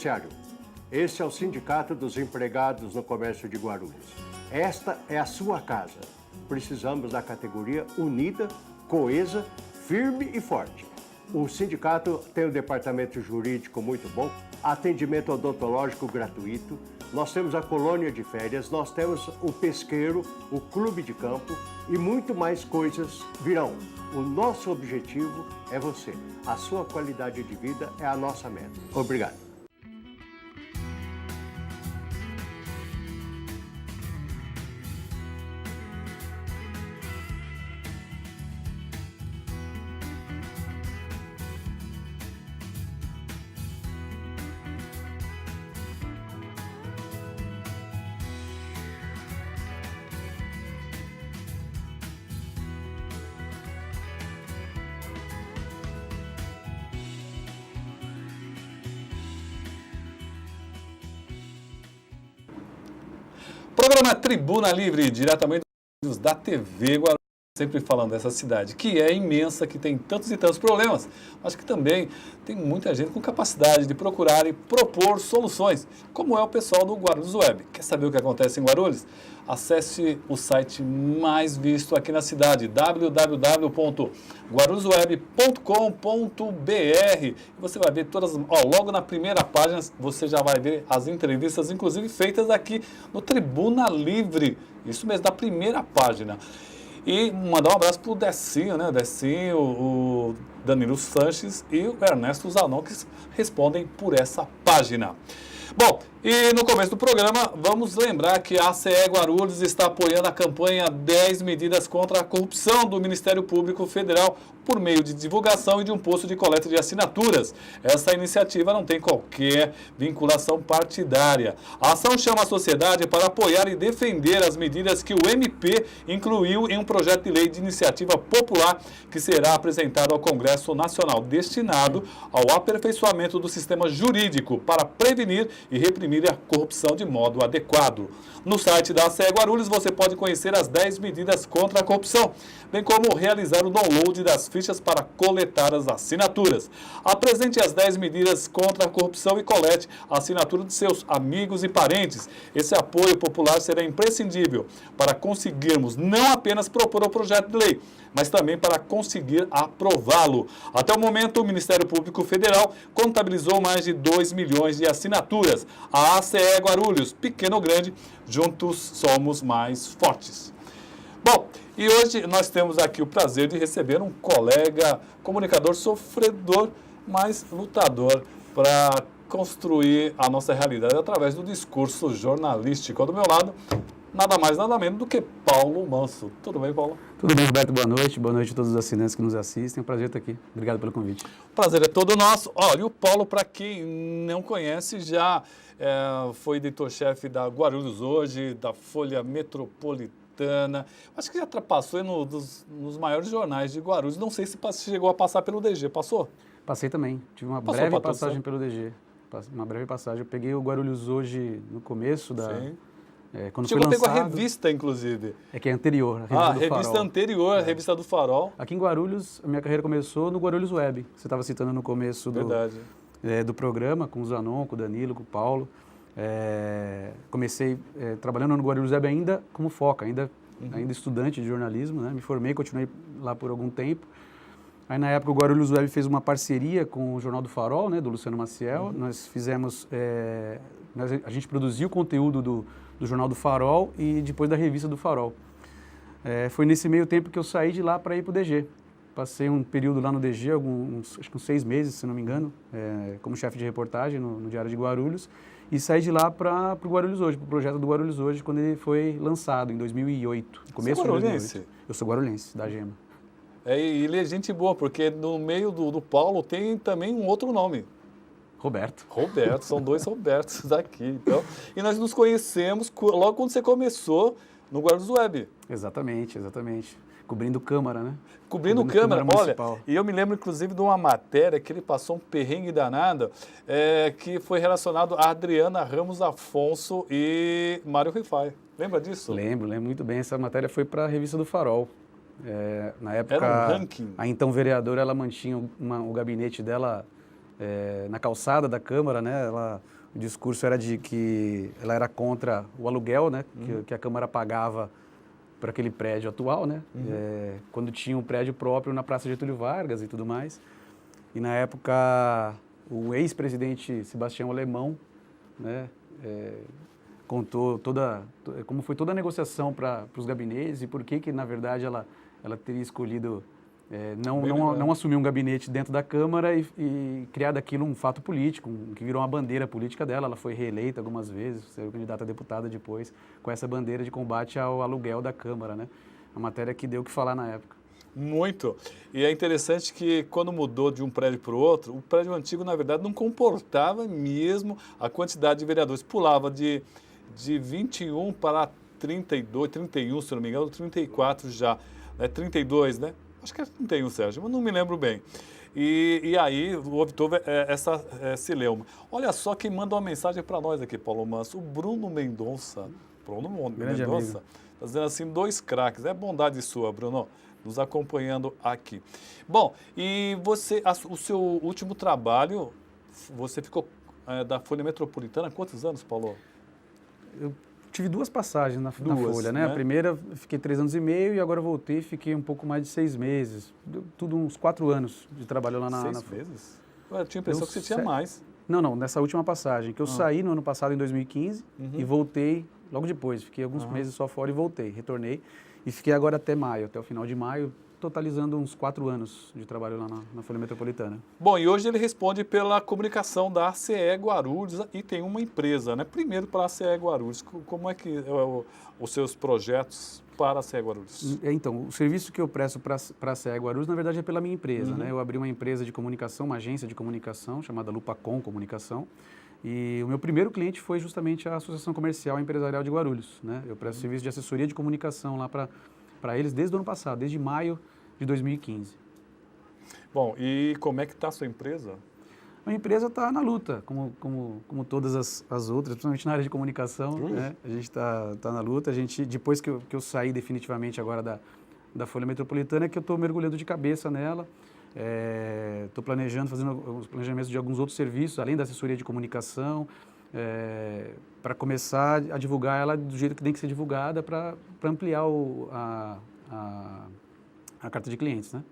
Comerciário. Esse é o Sindicato dos Empregados no Comércio de Guarulhos. Esta é a sua casa. Precisamos da categoria unida, coesa, firme e forte. O sindicato tem um departamento jurídico muito bom, atendimento odontológico gratuito, nós temos a colônia de férias, nós temos o pesqueiro, o clube de campo e muito mais coisas virão. O nosso objetivo é você. A sua qualidade de vida é a nossa meta. Obrigado. Programa Tribuna Livre, diretamente da TV Guarulhos, sempre falando dessa cidade, que é imensa, que tem tantos e tantos problemas, mas que também tem muita gente com capacidade de procurar e propor soluções, como é o pessoal do Guarulhos Web. Quer saber o que acontece em Guarulhos? Acesse o site mais visto aqui na cidade, www.guarulhosweb.com.br. Você vai ver todas, logo na primeira página você já vai ver as entrevistas, inclusive feitas aqui no Tribuna Livre. Isso mesmo, da primeira página. E mandar um abraço para o Decinho, né? Decinho, o Danilo Sanches e o Ernesto Zanon, que respondem por essa página. Bom, e no começo do programa, vamos lembrar que a ACE Guarulhos está apoiando a campanha 10 medidas contra a corrupção do Ministério Público Federal por meio de divulgação e de um posto de coleta de assinaturas. Essa iniciativa não tem qualquer vinculação partidária. A ação chama a sociedade para apoiar e defender as medidas que o MP incluiu em um projeto de lei de iniciativa popular que será apresentado ao Congresso Nacional, destinado ao aperfeiçoamento do sistema jurídico para prevenir e reprimir a corrupção de modo adequado. No site da ACE Guarulhos você pode conhecer as 10 medidas contra a corrupção, bem como realizar o download das fichas para coletar as assinaturas. Apresente as 10 medidas contra a corrupção e colete a assinatura de seus amigos e parentes. Esse apoio popular será imprescindível para conseguirmos não apenas propor o projeto de lei, mas também para conseguir aprová-lo. Até o momento, o Ministério Público Federal contabilizou mais de 2 milhões de assinaturas. A ACE Guarulhos, pequeno ou grande, juntos somos mais fortes. Bom, e hoje nós temos aqui o prazer de receber um colega, comunicador, sofredor, mas lutador para construir a nossa realidade através do discurso jornalístico. Ao do meu lado, nada mais, nada menos do que Paulo Manso. Tudo bem, Paulo? Tudo bem, Roberto. Boa noite a todos os assinantes que nos assistem. É um prazer estar aqui. Obrigado pelo convite. O prazer é todo nosso. Olha, e o Paulo, para quem não conhece, já foi editor-chefe da Guarulhos Hoje, da Folha Metropolitana. Acho que já passou nos maiores jornais de Guarulhos. Não sei se chegou a passar pelo DG. Passou? Passei também. Tive uma breve passagem pelo DG. Uma breve passagem. Eu peguei o Guarulhos Hoje no começo da... Sim. Quando Chegou foi lançado, a revista, inclusive. Que é anterior, a revista anterior, a revista do Farol. Aqui em Guarulhos, a minha carreira começou no Guarulhos Web. Você estava citando no começo do programa, com o Zanon, com o Danilo, com o Paulo. Comecei trabalhando no Guarulhos Web ainda como foca, ainda estudante de jornalismo, né? Me formei, continuei lá por algum tempo. Aí, na época, o Guarulhos Web fez uma parceria com o Jornal do Farol, né, do Luciano Maciel. Nós fizemos... a gente produziu o conteúdo do Jornal do Farol e depois da revista do Farol. Foi nesse meio tempo que eu saí de lá para ir para o DG. Passei um período lá no DG, acho que uns 6 meses, se não me engano, como chefe de reportagem no Diário de Guarulhos. E saí de lá para o Guarulhos Hoje, para o projeto do Guarulhos Hoje, quando ele foi lançado, em 2008. Começo de 2008. Eu sou guarulhense, da Gema. E ele é gente boa, porque no meio do Paulo tem também um outro nome. Roberto, são 2 Robertos aqui. Então, e nós nos conhecemos logo quando você começou no Guarulhos Web. Exatamente. Cobrindo Câmara, né? Cobrindo Câmara, olha, e eu me lembro inclusive de uma matéria que ele passou um perrengue danado, que foi relacionado a Adriana Ramos Afonso e Mário Rifai. Lembra disso? Lembro muito bem. Essa matéria foi para a revista do Farol. Na época, era um ranking. A então vereadora, ela mantinha o gabinete dela na calçada da Câmara, né? O discurso era de que ela era contra o aluguel, né, que a Câmara pagava para aquele prédio atual, né, quando tinha um prédio próprio na Praça Getúlio Vargas e tudo mais. E na época, o ex-presidente Sebastião Alemão, né, contou como foi toda a negociação para os gabinetes e por que na verdade, ela teria escolhido não assumir um gabinete dentro da Câmara e criar daquilo um fato político, que virou uma bandeira política dela. Ela foi reeleita algumas vezes, saiu candidata a deputada depois, com essa bandeira de combate ao aluguel da Câmara, né? A matéria que deu o que falar na época. Muito. E é interessante que quando mudou de um prédio para o outro, o prédio antigo, na verdade, não comportava mesmo a quantidade de vereadores. Pulava de 21 para 32, 31, se não me engano, 34 já. 32, né? Acho que é 31, Sérgio, mas não me lembro bem. E aí obteve essa celeuma. Olha só quem manda uma mensagem para nós aqui, Paulo Manso. O Bruno Mendonça. Está dizendo assim, 2 craques. É bondade sua, Bruno, nos acompanhando aqui. Bom, e você, o seu último trabalho, você ficou da Folha Metropolitana, quantos anos, Paulo? Eu tive 2 passagens na Folha, né? A primeira fiquei 3 anos e meio e agora voltei e fiquei um pouco mais de 6 meses. Tudo uns 4 anos de trabalho lá na Folha. 6 meses? Eu tinha a impressão que você tinha mais. Não, nessa última passagem, que eu saí no ano passado, em 2015, e voltei logo depois. Fiquei alguns meses só fora e voltei, retornei. E fiquei agora até maio, até o final de maio, totalizando uns 4 anos de trabalho lá na Folha Metropolitana. Bom, e hoje ele responde pela comunicação da ACE Guarulhos e tem uma empresa, né? Primeiro para a ACE Guarulhos, como é que os seus projetos para a ACE Guarulhos? Então, o serviço que eu presto para a ACE Guarulhos, na verdade, é pela minha empresa, né? Eu abri uma empresa de comunicação, uma agência de comunicação, chamada Lupacom Comunicação, e o meu primeiro cliente foi justamente a Associação Comercial e Empresarial de Guarulhos, né? Eu presto serviço de assessoria de comunicação lá para eles desde o ano passado, desde maio de 2015. Bom, e como é que está a sua empresa? A empresa está na luta, como todas as outras, principalmente na área de comunicação, né? A gente está na luta. Depois que eu saí definitivamente agora da Folha Metropolitana, que eu estou mergulhando de cabeça nela. Estou fazendo os planejamentos de alguns outros serviços, além da assessoria de comunicação, para começar a divulgar ela do jeito que tem que ser divulgada para ampliar a carta de clientes, né?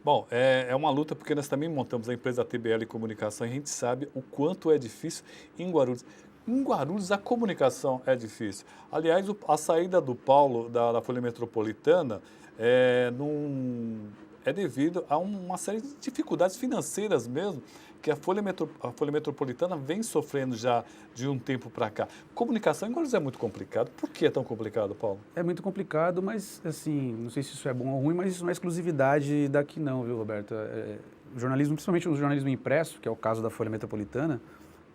Bom, é uma luta porque nós também montamos a empresa TBL Comunicação e a gente sabe o quanto é difícil em Guarulhos. Em Guarulhos a comunicação é difícil. Aliás, a saída do Paulo da Folha Metropolitana é devido a uma série de dificuldades financeiras mesmo, que a Folha Metropolitana vem sofrendo já de um tempo para cá. Comunicação em Guarulhos é muito complicado. Por que é tão complicado, Paulo? É muito complicado, mas, assim, não sei se isso é bom ou ruim, mas isso não é exclusividade daqui não, viu, Roberto? O jornalismo, principalmente o jornalismo impresso, que é o caso da Folha Metropolitana,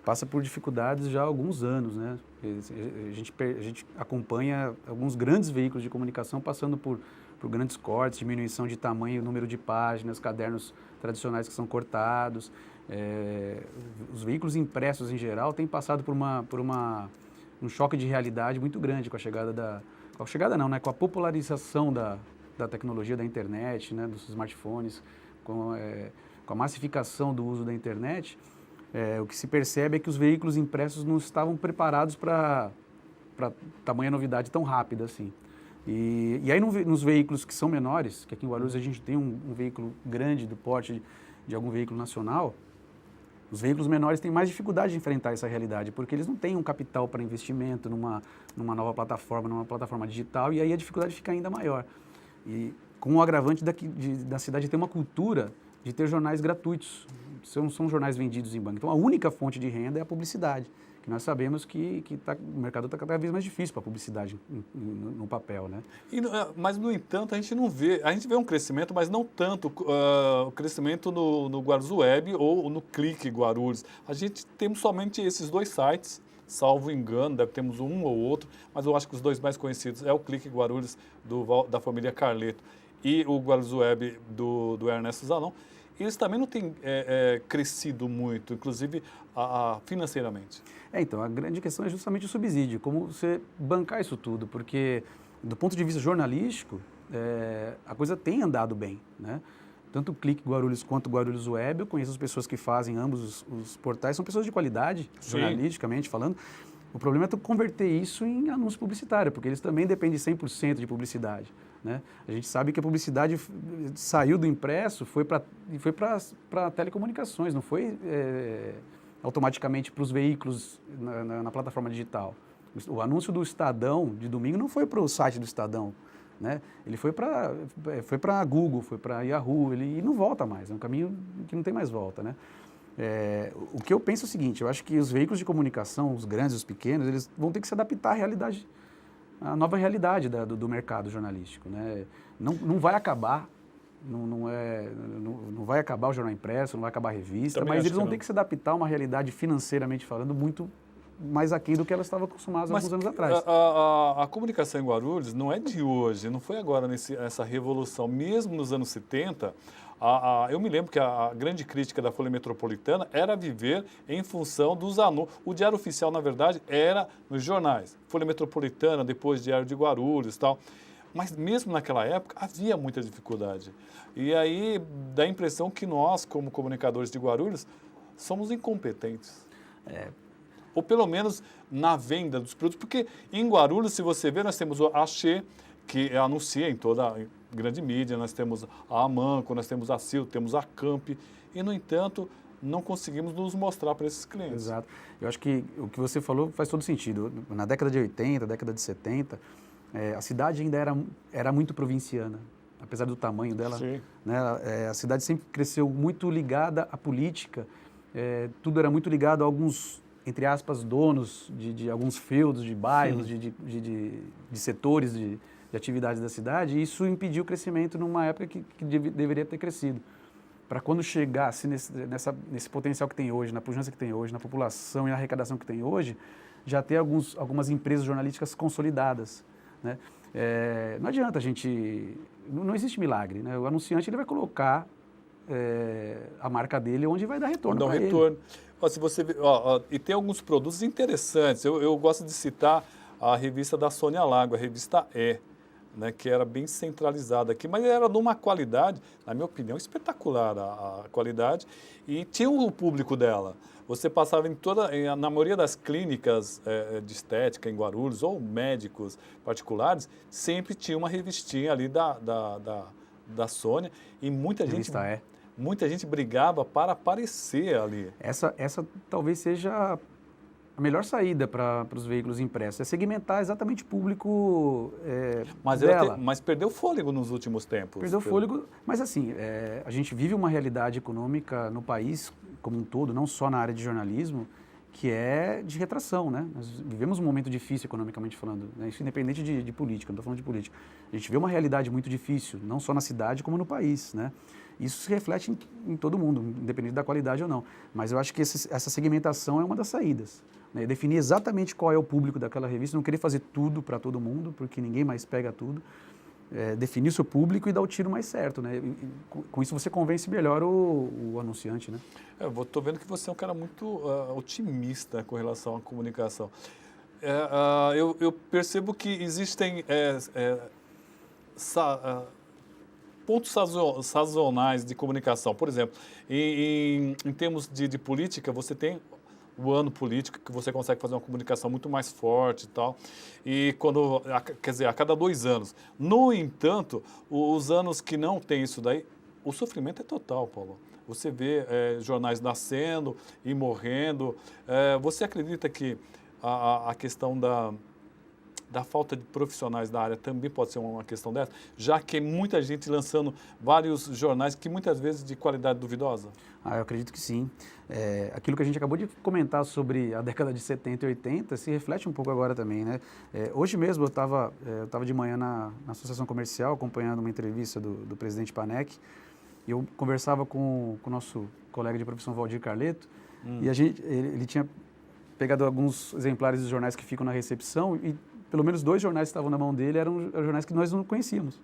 passa por dificuldades já há alguns anos, né? A gente acompanha alguns grandes veículos de comunicação passando por grandes cortes, diminuição de tamanho, número de páginas, cadernos tradicionais que são cortados. Os veículos impressos em geral têm passado por um choque de realidade muito grande com a chegada com a popularização da tecnologia da internet, né, dos smartphones, com a massificação do uso da internet. O que se percebe é que os veículos impressos não estavam preparados para tamanha novidade tão rápida assim. E aí nos veículos que são menores, que aqui em Guarulhos a gente tem um veículo grande do porte de algum veículo nacional, os veículos menores têm mais dificuldade de enfrentar essa realidade, porque eles não têm um capital para investimento numa nova plataforma, numa plataforma digital, e aí a dificuldade fica ainda maior. E com o agravante da cidade ter uma cultura de ter jornais gratuitos, são jornais vendidos em banco. Então a única fonte de renda é a publicidade, que nós sabemos que o mercado está cada vez mais difícil para a publicidade no papel, né? Mas, no entanto, a gente vê um crescimento, mas não tanto o crescimento no Guarulhos Web ou no Clique Guarulhos. A gente temos somente esses 2 sites, salvo engano, temos um ou outro, mas eu acho que os 2 mais conhecidos é o Clique Guarulhos da família Carleto e o Guarulhos Web do Ernesto Zanon. Eles também não têm crescido muito, inclusive financeiramente. Então, a grande questão é justamente o subsídio, como você bancar isso tudo, porque do ponto de vista jornalístico, a coisa tem andado bem, né? tanto o Clique Guarulhos quanto o Guarulhos Web. Eu conheço as pessoas que fazem ambos os portais, são pessoas de qualidade, jornalisticamente falando. O problema é tu converter isso em anúncio publicitário, porque eles também dependem 100% de publicidade, né? A gente sabe que a publicidade saiu do impresso, foi para telecomunicações, não foi automaticamente para os veículos na plataforma digital. O anúncio do Estadão de domingo não foi para o site do Estadão, né? Ele foi para Google, foi para Yahoo, e não volta mais, é um caminho que não tem mais volta, né? O que eu penso é o seguinte, eu acho que os veículos de comunicação, os grandes e os pequenos, eles vão ter que se adaptar à realidade, à nova realidade do mercado jornalístico, né? Não vai acabar, não vai acabar o jornal impresso, não vai acabar a revista, Também mas eles vão não. ter que se adaptar a uma realidade financeiramente falando muito mais aquém do que elas estavam acostumadas alguns anos atrás. A comunicação em Guarulhos não é de hoje, não foi agora essa revolução. Mesmo nos anos 70, eu me lembro que a grande crítica da Folha Metropolitana era viver em função dos anúncios. O Diário Oficial, na verdade, era nos jornais. Folha Metropolitana, depois Diário de Guarulhos e tal. Mas mesmo naquela época havia muita dificuldade. E aí dá a impressão que nós, como comunicadores de Guarulhos, somos incompetentes. Ou pelo menos na venda dos produtos, porque em Guarulhos, se você ver, nós temos o Axê, que anuncia em toda a grande mídia, nós temos a Amanco, nós temos a Sil, temos a Camp, e, no entanto, não conseguimos nos mostrar para esses clientes. Exato. Eu acho que o que você falou faz todo sentido. Na década de 80, década de 70, a cidade ainda era muito provinciana, apesar do tamanho dela. Né? A cidade sempre cresceu muito ligada à política, tudo era muito ligado a alguns, entre aspas, donos de alguns feudos, de bairros, de setores de atividades da cidade, e isso impediu o crescimento numa época que deveria ter crescido. Para quando chegasse nesse potencial que tem hoje, na pujança que tem hoje, na população e na arrecadação que tem hoje, já ter algumas empresas jornalísticas consolidadas, né? Não adianta a gente... Não existe milagre, né? O anunciante ele vai colocar a marca dele onde vai dar retorno para ele. Se você vê, e tem alguns produtos interessantes. Eu gosto de citar a revista da Sônia Lago, a revista né, que era bem centralizada aqui, mas era de uma qualidade, na minha opinião, espetacular a qualidade, e tinha o público dela. Você passava na maioria das clínicas de estética em Guarulhos, ou médicos particulares, sempre tinha uma revistinha ali da Sônia, e muita gente brigava para aparecer ali. Essa talvez seja a melhor saída para os veículos impressos, é segmentar exatamente o público dela. Mas perdeu fôlego nos últimos tempos. Perdeu fôlego, mas assim, a gente vive uma realidade econômica no país como um todo, não só na área de jornalismo, que é de retração, né? Nós vivemos um momento difícil economicamente falando, né? Isso independente de política, não estou falando de política. A gente vê uma realidade muito difícil, não só na cidade como no país, né? Isso se reflete em todo mundo, independente da qualidade ou não. Mas eu acho que essa segmentação é uma das saídas, né? Definir exatamente qual é o público daquela revista, não querer fazer tudo para todo mundo, porque ninguém mais pega tudo. Definir o seu público e dar o tiro mais certo, né? Com isso você convence melhor o anunciante, né? Eu estou vendo que você é um cara muito otimista com relação à comunicação. Eu percebo que existem pontos sazonais de comunicação. Por exemplo, em termos de política, você tem o ano político, que você consegue fazer uma comunicação muito mais forte e tal, e a cada 2 anos. No entanto, os anos que não tem isso daí, o sofrimento é total, Paulo. Você vê jornais nascendo e morrendo. Você acredita que a questão da falta de profissionais da área também pode ser uma questão dessa? Já que muita gente lançando vários jornais que muitas vezes de qualidade duvidosa? Eu acredito que sim. Aquilo que a gente acabou de comentar sobre a década de 70 e 80 se reflete um pouco agora também, né? Hoje mesmo eu estava de manhã na Associação Comercial acompanhando uma entrevista do presidente Panek, e eu conversava com o nosso colega de profissão Valdir Carleto, e ele tinha pegado alguns exemplares dos jornais que ficam na recepção, e pelo menos 2 jornais que estavam na mão dele eram jornais que nós não conhecíamos,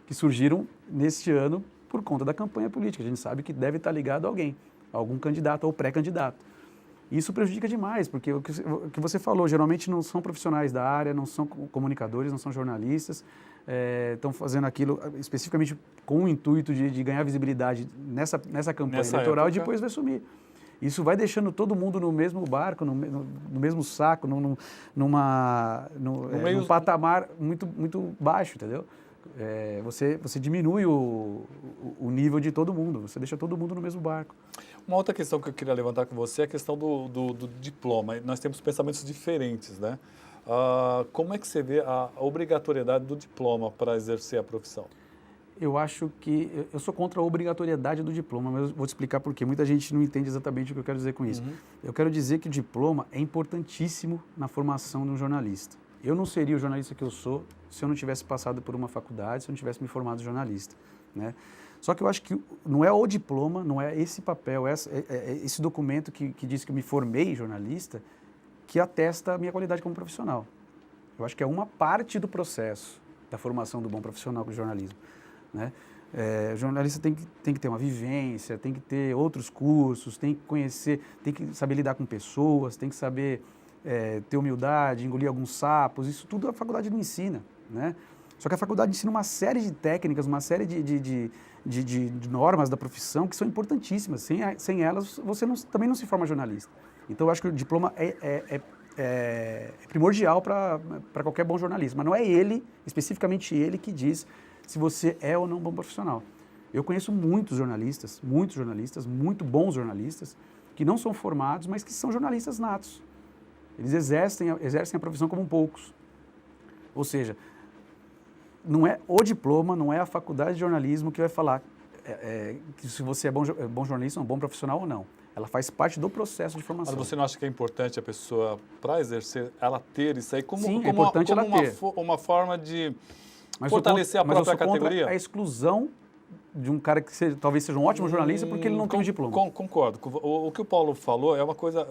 que surgiram neste ano por conta da campanha política. A gente sabe que deve estar ligado a alguém, a algum candidato ou pré-candidato. E isso prejudica demais, porque o que você falou, geralmente não são profissionais da área, não são comunicadores, não são jornalistas, estão fazendo aquilo especificamente com o intuito de ganhar visibilidade nessa campanha eleitoral e depois vai sumir. Isso vai deixando todo mundo no mesmo barco, no mesmo saco, num patamar muito baixo, entendeu? Você diminui o nível de todo mundo, você deixa todo mundo no mesmo barco. Uma outra questão que eu queria levantar com você é a questão do diploma. Nós temos pensamentos diferentes, né? Como é que você vê a obrigatoriedade do diploma para exercer a profissão? Eu acho que... Eu sou contra a obrigatoriedade do diploma, mas eu vou te explicar por quê. Muita gente não entende exatamente o que eu quero dizer com isso. Eu quero dizer que o diploma é importantíssimo na formação de um jornalista. Eu não seria o jornalista que eu sou se eu não tivesse passado por uma faculdade, se eu não tivesse me formado jornalista, né? Só que eu acho que não é o diploma, não é esse papel, esse documento que diz que eu me formei jornalista, que atesta a minha qualidade como profissional. Eu acho que é uma parte do processo da formação do bom profissional do jornalismo, né? O jornalista tem que ter uma vivência, tem que ter outros cursos, tem que conhecer, tem que saber lidar com pessoas, tem que saber ter humildade, engolir alguns sapos, isso tudo a faculdade não ensina, né? Só que a faculdade ensina uma série de técnicas, uma série de normas da profissão que são importantíssimas. Sem elas, você também não se forma jornalista. Então, eu acho que o diploma é primordial para qualquer bom jornalista. Mas não é especificamente ele, que diz se você é ou não um bom profissional. Eu conheço muitos jornalistas, muito bons jornalistas, que não são formados, mas que são jornalistas natos. Eles exercem a profissão como poucos. Ou seja, não é o diploma, não é a faculdade de jornalismo que vai falar que se você é bom jornalista, um bom profissional ou não. Ela faz parte do processo de formação. Mas você não acha que é importante a pessoa, para exercer, ela ter isso aí como, Sim, como, é importante como ela ter. uma forma de fortalecer a própria categoria? A exclusão de um cara que talvez seja um ótimo jornalista porque ele não tem o diploma. Concordo. O que o Paulo falou é uma coisa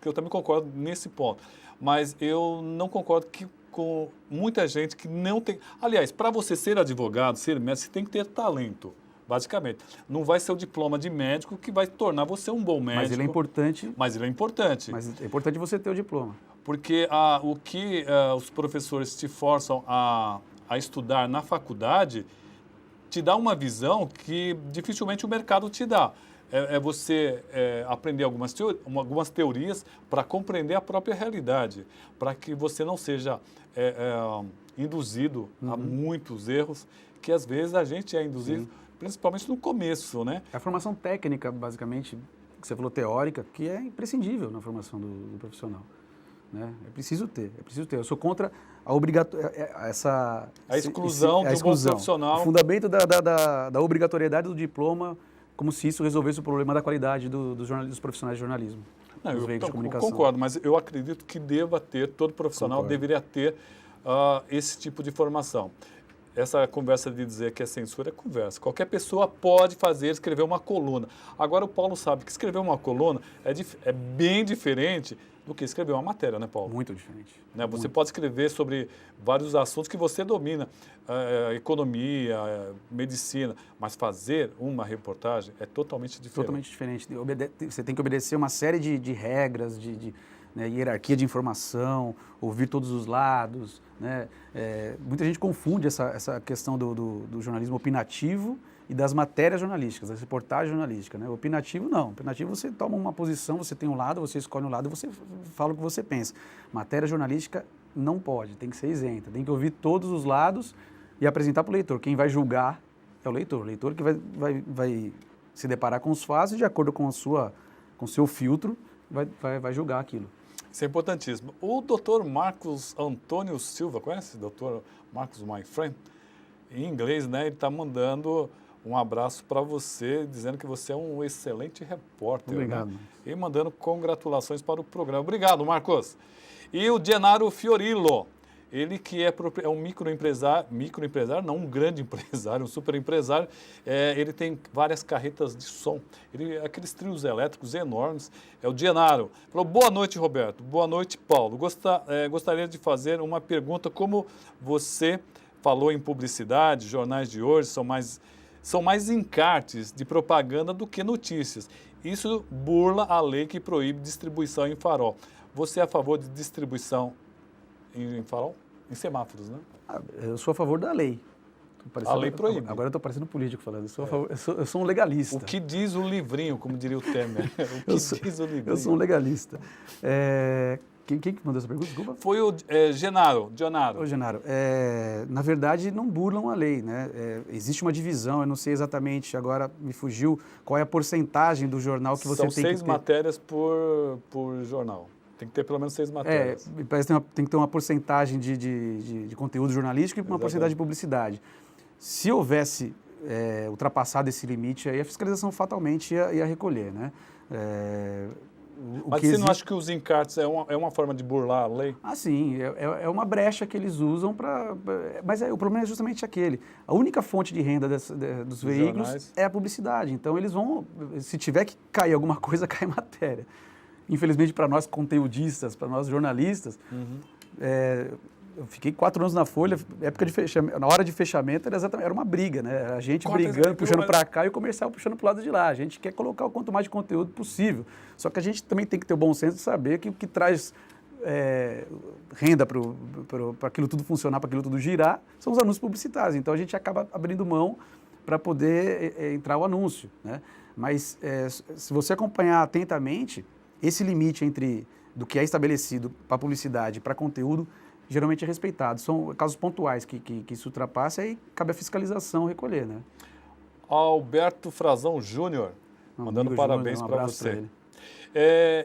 que eu também concordo nesse ponto. Mas eu não concordo com muita gente que não tem... Aliás, para você ser advogado, ser médico, você tem que ter talento, basicamente. Não vai ser o diploma de médico que vai tornar você um bom médico. Mas ele é importante. Mas ele é importante. Mas é importante você ter o diploma. Porque o que os professores te forçam a estudar na faculdade te dá uma visão que dificilmente o mercado te dá. Você aprender algumas teorias para compreender a própria realidade, para que você não seja induzido a muitos erros que às vezes a gente é induzido, principalmente no começo, né? A formação técnica, basicamente, que você falou teórica, que é imprescindível na formação do profissional, né? É preciso ter. Eu sou contra a exclusão do bom profissional. O fundamento da obrigatoriedade do diploma, como se isso resolvesse o problema da qualidade dos profissionais de jornalismo. Não, eu concordo, mas eu acredito que todo profissional deveria ter esse tipo de formação. Essa conversa de dizer que é censura é conversa. Qualquer pessoa pode escrever uma coluna. Agora, o Paulo sabe que escrever uma coluna é bem diferente do que escrever uma matéria, né, Paulo? Muito diferente. Né? Você pode escrever sobre vários assuntos que você domina, economia, medicina, mas fazer uma reportagem é totalmente diferente. Totalmente diferente. Você tem que obedecer uma série de regras, né, hierarquia de informação, ouvir todos os lados, né? Muita gente confunde essa questão do jornalismo opinativo e das matérias jornalísticas, da reportagem jornalística, né? Opinativo não. Opinativo você toma uma posição, você tem um lado, você escolhe um lado e você fala o que você pensa. Matéria jornalística não pode, tem que ser isenta, tem que ouvir todos os lados e apresentar para o leitor. Quem vai julgar é o leitor que vai se deparar com os fatos e de acordo com o seu filtro vai julgar aquilo. Isso é importantíssimo. O Dr. Marcos Antônio Silva, conhece o Dr. Marcos My Friend? Em inglês, né? Ele está mandando um abraço para você, dizendo que você é um excelente repórter. Obrigado. Né? E mandando congratulações para o programa. Obrigado, Marcos. E o Genaro Fiorillo, ele que é um microempresário, não um grande empresário, um super empresário. Ele tem várias carretas de som, aqueles trios elétricos enormes. É o Genaro. Falou, boa noite, Roberto. Boa noite, Paulo. Gostaria de fazer uma pergunta. Como você falou em publicidade, jornais de hoje são mais encartes de propaganda do que notícias. isso burla a lei que proíbe distribuição em farol. Você é a favor de distribuição em farol? Em semáforos, né? Eu sou a favor da lei. A lei proíbe. Agora eu estou parecendo político falando. Eu sou um legalista. O que diz o livrinho, como diria o Temer? O que diz o livrinho? Eu sou um legalista. Quem mandou essa pergunta? Desculpa. Foi o Genaro. Ô, Genaro, na verdade não burlam a lei, né? Existe uma divisão, eu não sei exatamente, agora me fugiu, qual é a porcentagem do jornal que você tem que ter. São 6 matérias por jornal. Tem que ter pelo menos 6 matérias. Parece que tem que ter uma porcentagem de conteúdo jornalístico e uma porcentagem de publicidade. Se houvesse ultrapassado esse limite, aí a fiscalização fatalmente ia recolher, né? Mas você não acha que os encartes é uma forma de burlar a lei? Ah, sim. É uma brecha que eles usam para... Mas o problema é justamente aquele. A única fonte de renda dos veículos jornais é a publicidade. Então, eles vão... Se tiver que cair alguma coisa, cai matéria. Infelizmente, para nós conteudistas, para nós jornalistas, eu fiquei 4 anos na Folha, época de fechamento, na hora de fechamento era uma briga, né? A gente brigando, puxando para cá e o comercial puxando para o lado de lá. A gente quer colocar o quanto mais de conteúdo possível. Só que a gente também tem que ter o bom senso de saber que o que traz renda para aquilo tudo funcionar, para aquilo tudo girar, são os anúncios publicitários. Então a gente acaba abrindo mão para poder entrar o anúncio, né? Mas se você acompanhar atentamente, esse limite do que é estabelecido para publicidade e para conteúdo geralmente é respeitado. São casos pontuais que isso ultrapassa e cabe a fiscalização recolher, né? Alberto Frazão Júnior, mandando parabéns para você.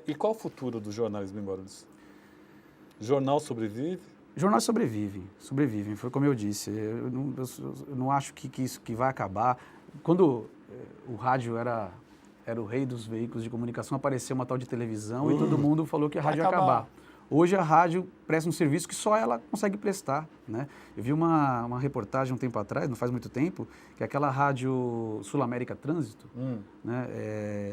E qual o futuro do jornalismo em Guarulhos? O jornal sobrevive? Jornais sobrevivem. Foi como eu disse. Eu não acho que isso que vai acabar. Quando o rádio era o rei dos veículos de comunicação, apareceu uma tal de televisão e todo mundo falou que a rádio ia acabar. Hoje a rádio presta um serviço que só ela consegue prestar, né? Eu vi uma reportagem um tempo atrás, não faz muito tempo, que aquela rádio Sul América Trânsito, né?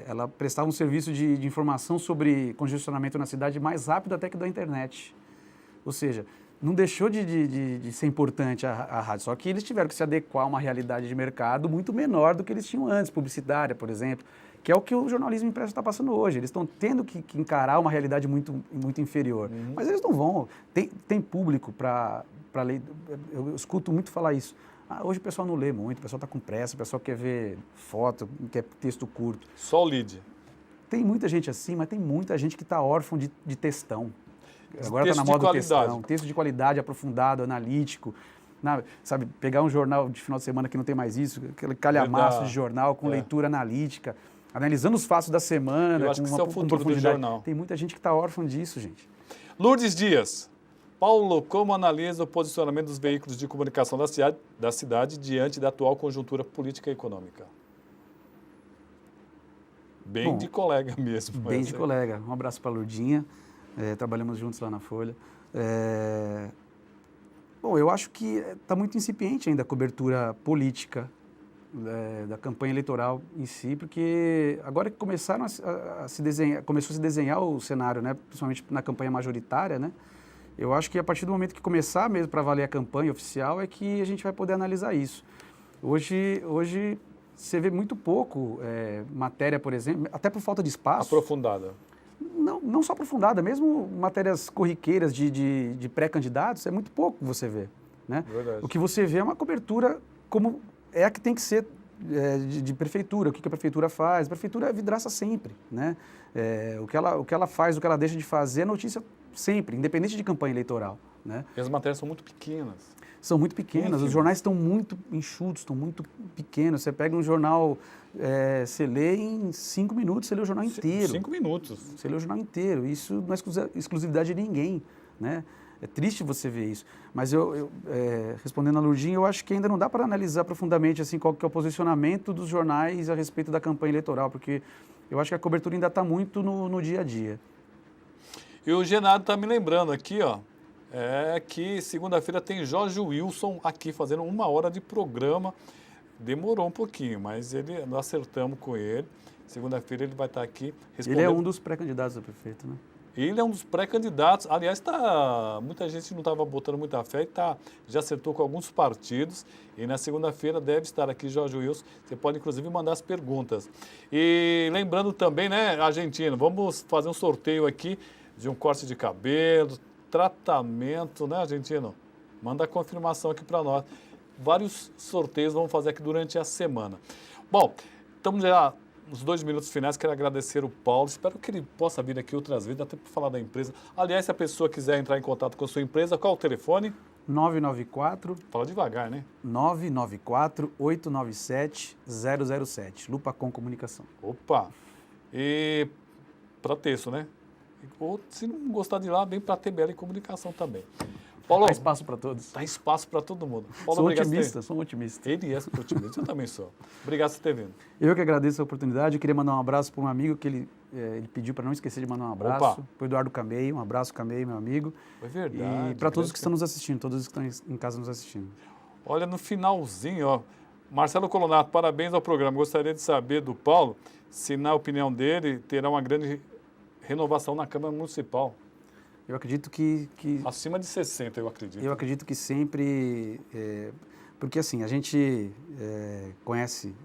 Ela prestava um serviço de informação sobre congestionamento na cidade mais rápido até que da internet. Ou seja, não deixou de ser importante a rádio, só que eles tiveram que se adequar a uma realidade de mercado muito menor do que eles tinham antes, publicitária, por exemplo, que é o que o jornalismo impresso está passando hoje. Eles estão tendo que encarar uma realidade muito, muito inferior. Mas eles não vão. Tem público para ler. Eu escuto muito falar isso. Hoje o pessoal não lê muito, o pessoal está com pressa, o pessoal quer ver foto, quer texto curto. Só o lead. Tem muita gente assim, mas tem muita gente que está órfão de textão. Agora está na moda do textão. Texto de qualidade, aprofundado, analítico. Sabe, pegar um jornal de final de semana que não tem mais isso, aquele calhamaço de jornal com leitura analítica, analisando os fatos da semana, eu acho que esse é o futuro do jornal. Tem muita gente que está órfã disso, gente. Lourdes Dias. Paulo, como analisa o posicionamento dos veículos de comunicação da cidade diante da atual conjuntura política e econômica? Bem de colega mesmo. Bem de colega. Um abraço para a Lourdinha. Trabalhamos juntos lá na Folha. Bom, eu acho que está muito incipiente ainda a cobertura política da campanha eleitoral em si, porque agora que começaram começou a se desenhar o cenário, né, principalmente na campanha majoritária, né, eu acho que a partir do momento que começar mesmo para valer a campanha oficial é que a gente vai poder analisar isso. Hoje você vê muito pouco matéria, por exemplo, até por falta de espaço. Aprofundada. Não só aprofundada, mesmo matérias corriqueiras de pré-candidatos, é muito pouco que você vê, né? Verdade. O que você vê é uma cobertura como é a que tem que ser de prefeitura, o que a prefeitura faz. A prefeitura é vidraça sempre, né? O que ela faz, o que ela deixa de fazer é notícia sempre, independente de campanha eleitoral, né? E as matérias são muito pequenas. São muito pequenas, os jornais estão muito enxutos, estão muito pequenos. Você pega um jornal, você lê em 5 minutos, você lê o jornal inteiro. 5 minutos. Você lê o jornal inteiro. Isso não é exclusividade de ninguém, né? É triste você ver isso. Mas respondendo a Lourdinha, eu acho que ainda não dá para analisar profundamente assim, qual que é o posicionamento dos jornais a respeito da campanha eleitoral, porque eu acho que a cobertura ainda está muito no dia a dia. E o Genaro está me lembrando aqui, ó, que segunda-feira tem Jorge Wilson aqui fazendo 1 hora de programa. Demorou um pouquinho, mas nós acertamos com ele. Segunda-feira ele vai estar aqui respondendo. Ele é um dos pré-candidatos a prefeito, né? Ele é um dos pré-candidatos. Aliás, muita gente não estava botando muita fé e já acertou com alguns partidos. E na segunda-feira deve estar aqui Jorge Wilson. Você pode, inclusive, mandar as perguntas. E lembrando também, né, argentino, vamos fazer um sorteio aqui de um corte de cabelo, tratamento, né, argentino? Manda a confirmação aqui para nós. Vários sorteios vamos fazer aqui durante a semana. Bom, estamos já nos 2 minutos finais. Quero agradecer o Paulo. Espero que ele possa vir aqui outras vezes, até para falar da empresa. Aliás, se a pessoa quiser entrar em contato com a sua empresa, qual o telefone? 994... Fala devagar, né? 994-897-007. Lupacom Comunicação. Opa! E para texto, né? Ou, se não gostar de lá, vem para a TBL Comunicação também. Paulo, Dá espaço para todos. Dá espaço para todo mundo. Paulo, Sou otimista, sou um otimista. Ele é otimista, eu também sou. Obrigado por ter vindo. Eu que agradeço a oportunidade. Eu queria mandar um abraço para um amigo que ele pediu para não esquecer de mandar um abraço. Para o Eduardo Camei. Um abraço, Camei, meu amigo. É verdade. E para todos que estão nos assistindo, todos que estão em casa nos assistindo. Olha, no finalzinho, ó, Marcelo Colonato, parabéns ao programa. Gostaria de saber do Paulo se, na opinião dele, terá uma grande renovação na Câmara Municipal. Eu acredito que... Acima de 60, eu acredito. Eu acredito que sempre... porque, assim, a gente conhece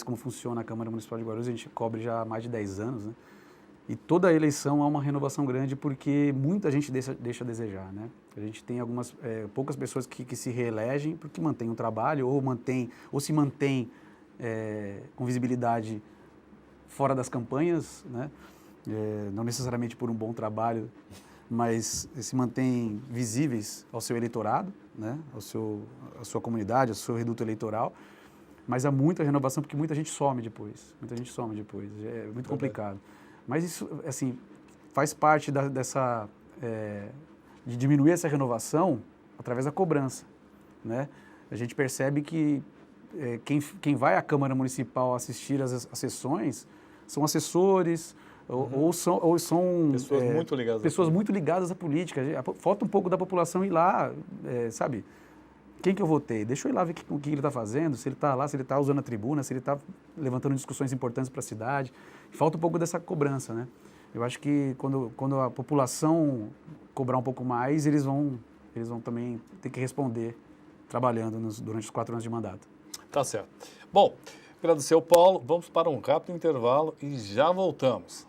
como funciona a Câmara Municipal de Guarulhos, a gente cobre já há mais de 10 anos, né? E toda eleição há uma renovação grande porque muita gente deixa a desejar, né? A gente tem poucas pessoas que se reelegem porque mantêm um trabalho ou se mantém com visibilidade fora das campanhas, né? Não necessariamente por um bom trabalho, mas se mantêm visíveis ao seu eleitorado, né? À sua comunidade, ao seu reduto eleitoral. Mas há muita renovação porque muita gente some depois. É muito complicado. Mas isso, assim, faz parte de diminuir essa renovação através da cobrança, né? A gente percebe que quem vai à Câmara Municipal assistir às sessões são assessores ou são pessoas muito ligadas à política. Falta um pouco da população ir lá, sabe? Quem que eu votei? Deixa eu ir lá ver o que ele está fazendo, se ele está lá, se ele está usando a tribuna, se ele está levantando discussões importantes para a cidade. Falta um pouco dessa cobrança, né? Eu acho que quando a população cobrar um pouco mais, eles vão também ter que responder trabalhando durante os 4 anos de mandato. Tá certo. Bom, agradecer ao Paulo. Vamos para um rápido intervalo e já voltamos.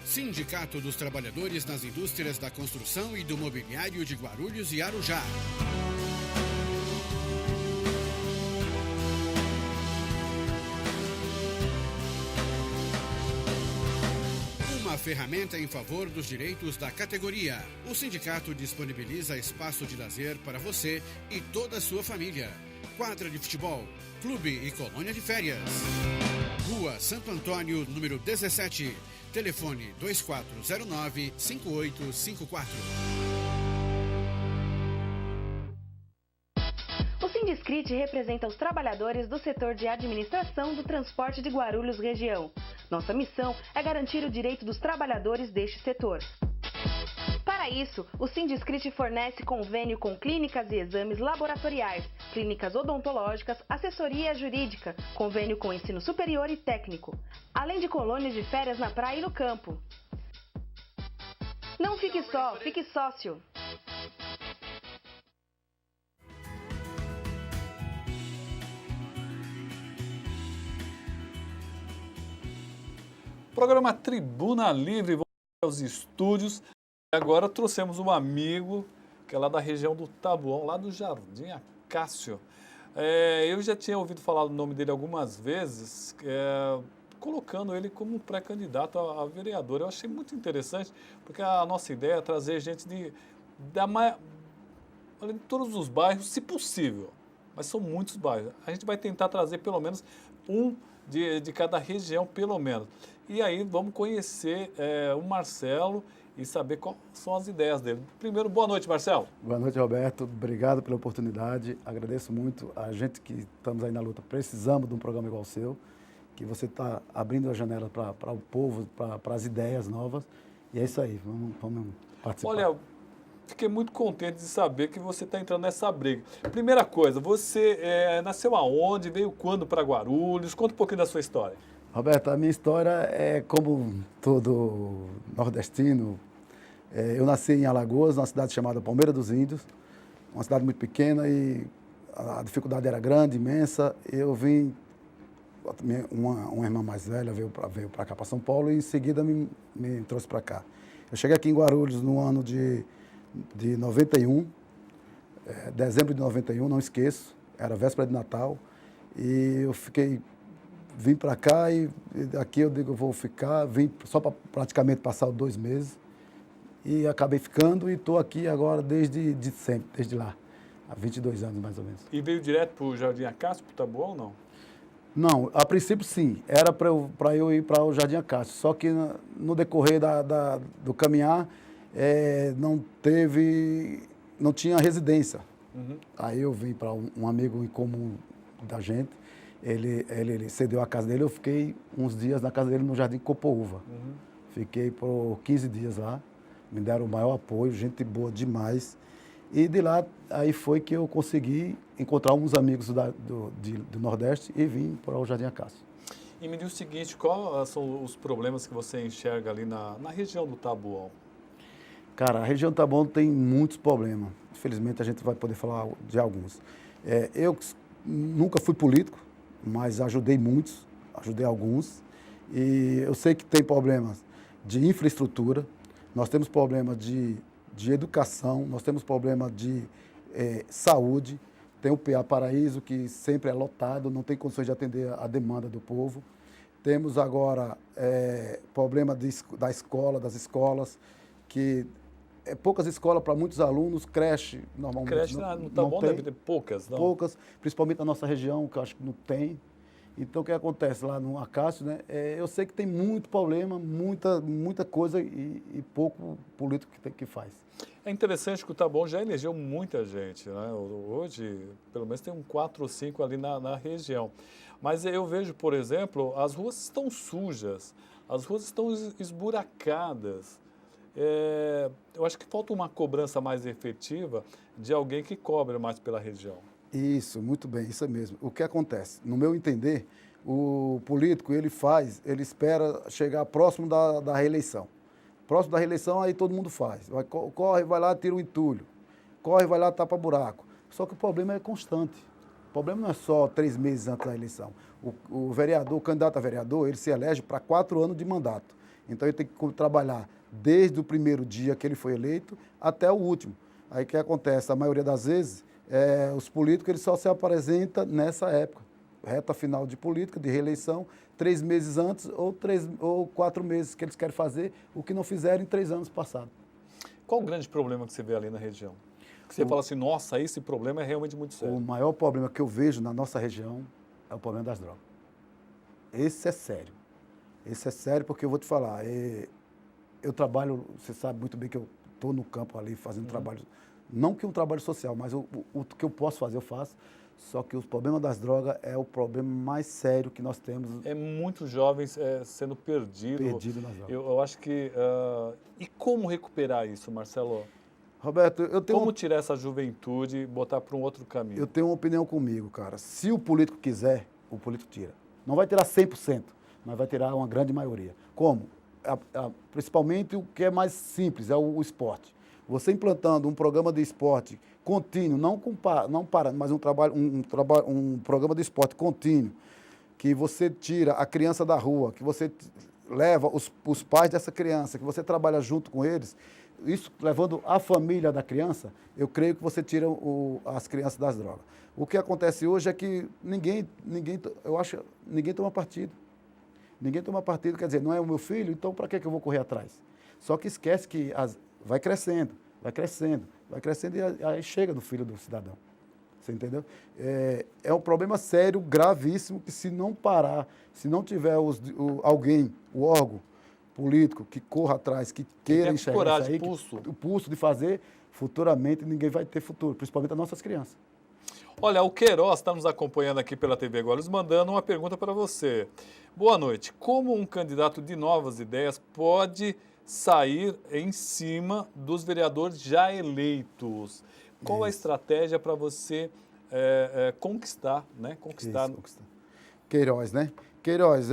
Sindicato dos Trabalhadores nas Indústrias da Construção e do Mobiliário de Guarulhos e Arujá. Uma ferramenta em favor dos direitos da categoria. O sindicato disponibiliza espaço de lazer para você e toda a sua família. Quadra de futebol, clube e colônia de férias. Rua Santo Antônio, número 17. Telefone 2409-5854. O Sindiscrit representa os trabalhadores do setor de administração do transporte de Guarulhos região. Nossa missão é garantir o direito dos trabalhadores deste setor. Para isso, o Sindiscrit fornece convênio com clínicas e exames laboratoriais, clínicas odontológicas, assessoria jurídica, convênio com ensino superior e técnico, além de colônias de férias na praia e no campo. Não fique só, fique sócio. Programa Tribuna Livre, vamos aos estúdios. Agora trouxemos um amigo que é lá da região do Taboão, lá do Jardim Acácio. Eu já tinha ouvido falar do nome dele algumas vezes, colocando ele como um pré-candidato a vereador. Eu achei muito interessante, porque a nossa ideia é trazer gente de todos os bairros, se possível. Mas são muitos bairros. A gente vai tentar trazer pelo menos um de cada região, pelo menos. E aí vamos conhecer o Marcelo e saber quais são as ideias dele. Primeiro, boa noite, Marcelo. Boa noite, Roberto. Obrigado pela oportunidade. Agradeço muito a gente que estamos aí na luta. Precisamos de um programa igual o seu, que você está abrindo a janela para o povo, para as ideias novas. E é isso aí, vamos participar. Olha, fiquei muito contente de saber que você está entrando nessa briga. Primeira coisa, você nasceu aonde? Veio quando para Guarulhos? Conta um pouquinho da sua história. Roberto, a minha história é como todo nordestino. Eu nasci em Alagoas, numa cidade chamada Palmeira dos Índios, uma cidade muito pequena e a dificuldade era grande, imensa. Eu vim, uma irmã mais velha veio para cá, para São Paulo, e em seguida me trouxe para cá. Eu cheguei aqui em Guarulhos no ano de 91, dezembro de 91, não esqueço, era véspera de Natal, e eu vim para cá e aqui eu digo, eu vou ficar, vim só para praticamente passar os 2 meses e acabei ficando e estou aqui agora desde sempre, desde lá, há 22 anos mais ou menos. E veio direto para o Jardim Acácio, para o Taboão ou não? Não, a princípio sim, era para eu ir para o Jardim Acácio, só que no decorrer do caminhar não tinha residência. Uhum. Aí eu vim para um amigo em comum da gente, ele cedeu a casa dele, eu fiquei uns dias na casa dele no Jardim Copoúva. Uhum. Fiquei por 15 dias lá, me deram o maior apoio, gente boa demais. E de lá, aí foi que eu consegui encontrar uns amigos do Nordeste e vim para o Jardim Acácio. E me diz o seguinte, quais são os problemas que você enxerga ali na região do Taboão? Cara, a região do Taboão tem muitos problemas. Infelizmente, a gente vai poder falar de alguns. Eu nunca fui político, mas ajudei muitos, ajudei alguns. E eu sei que tem problemas de infraestrutura, nós temos problemas de educação, nós temos problemas de saúde. Tem o PA Paraíso, que sempre é lotado, não tem condições de atender a demanda do povo. Temos agora problema das escolas, que poucas escolas para muitos alunos, creche normalmente creche no Taboão deve ter poucas, não? Poucas, principalmente na nossa região, que eu acho que não tem. Então, o que acontece lá no Acácio, né? Eu sei que tem muito problema, muita coisa e pouco político que faz. É interessante que o Taboão já elegeu muita gente, né? Hoje, pelo menos tem 4 ou 5 ali na região. Mas eu vejo, por exemplo, as ruas estão sujas, as ruas estão esburacadas. Eu acho que falta uma cobrança mais efetiva de alguém que cobre mais pela região. Isso, muito bem, isso é mesmo. O que acontece? No meu entender, o político, ele espera chegar próximo da reeleição. Próximo da reeleição, aí todo mundo faz. Corre, vai lá, tira o entulho. Corre, vai lá, tapa buraco. Só que o problema é constante. O problema não é só 3 meses antes da eleição. O vereador, o candidato a vereador, ele se elege para 4 anos de mandato. Então, ele tem que trabalhar desde o primeiro dia que ele foi eleito até o último. Aí o que acontece? A maioria das vezes, os políticos eles só se apresentam nessa época. reta final de política, de reeleição, 3 meses antes ou 4 meses que eles querem fazer, o que não fizeram em 3 anos passados. Qual o grande problema que você vê ali na região? Que você fala assim, nossa, esse problema é realmente muito sério. O maior problema que eu vejo na nossa região é o problema das drogas. Esse é sério. Esse é sério porque eu vou te falar, eu trabalho, você sabe muito bem que eu estou no campo ali fazendo trabalho, não que um trabalho social, mas o que eu posso fazer, eu faço. Só que o problema das drogas é o problema mais sério que nós temos. É muitos jovens sendo perdidos. Perdido nas drogas. Eu acho que... E como recuperar isso, Marcelo? Roberto, eu tenho... Como tirar essa juventude e botar para um outro caminho? Eu tenho uma opinião comigo, cara. Se o político quiser, o político tira. Não vai tirar 100%, mas vai tirar uma grande maioria. Como? Principalmente o que é mais simples, é o esporte. Você implantando um programa de esporte contínuo, não parando, mas um programa de esporte contínuo, que você tira a criança da rua, que você leva os pais dessa criança, que você trabalha junto com eles, isso levando a família da criança, eu creio que você tira as crianças das drogas. O que acontece hoje é que ninguém toma partido. Ninguém toma partido, quer dizer, não é o meu filho, então para que eu vou correr atrás? Só que esquece que vai crescendo e aí chega no filho do cidadão. Você entendeu? É um problema sério, gravíssimo, que se não parar, se não tiver alguém, o órgão político que corra atrás, que queira enxergar coragem, isso aí, o pulso de fazer, futuramente ninguém vai ter futuro, principalmente as nossas crianças. Olha, o Queiroz está nos acompanhando aqui pela TV Guarulhos, mandando uma pergunta para você. Boa noite. Como um candidato de novas ideias pode sair em cima dos vereadores já eleitos? Qual a estratégia para você conquistar, né? Conquistar. Queiroz, né? Queiroz,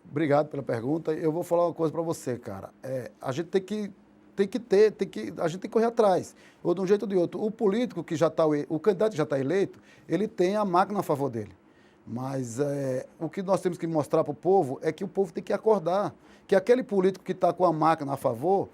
obrigado pela pergunta. Eu vou falar uma coisa para você, cara. A gente a gente tem que correr atrás, ou de um jeito ou de outro. O político que já está, o candidato que já está eleito, ele tem a máquina a favor dele. Mas o que nós temos que mostrar para o povo é que o povo tem que acordar, que aquele político que está com a máquina a favor,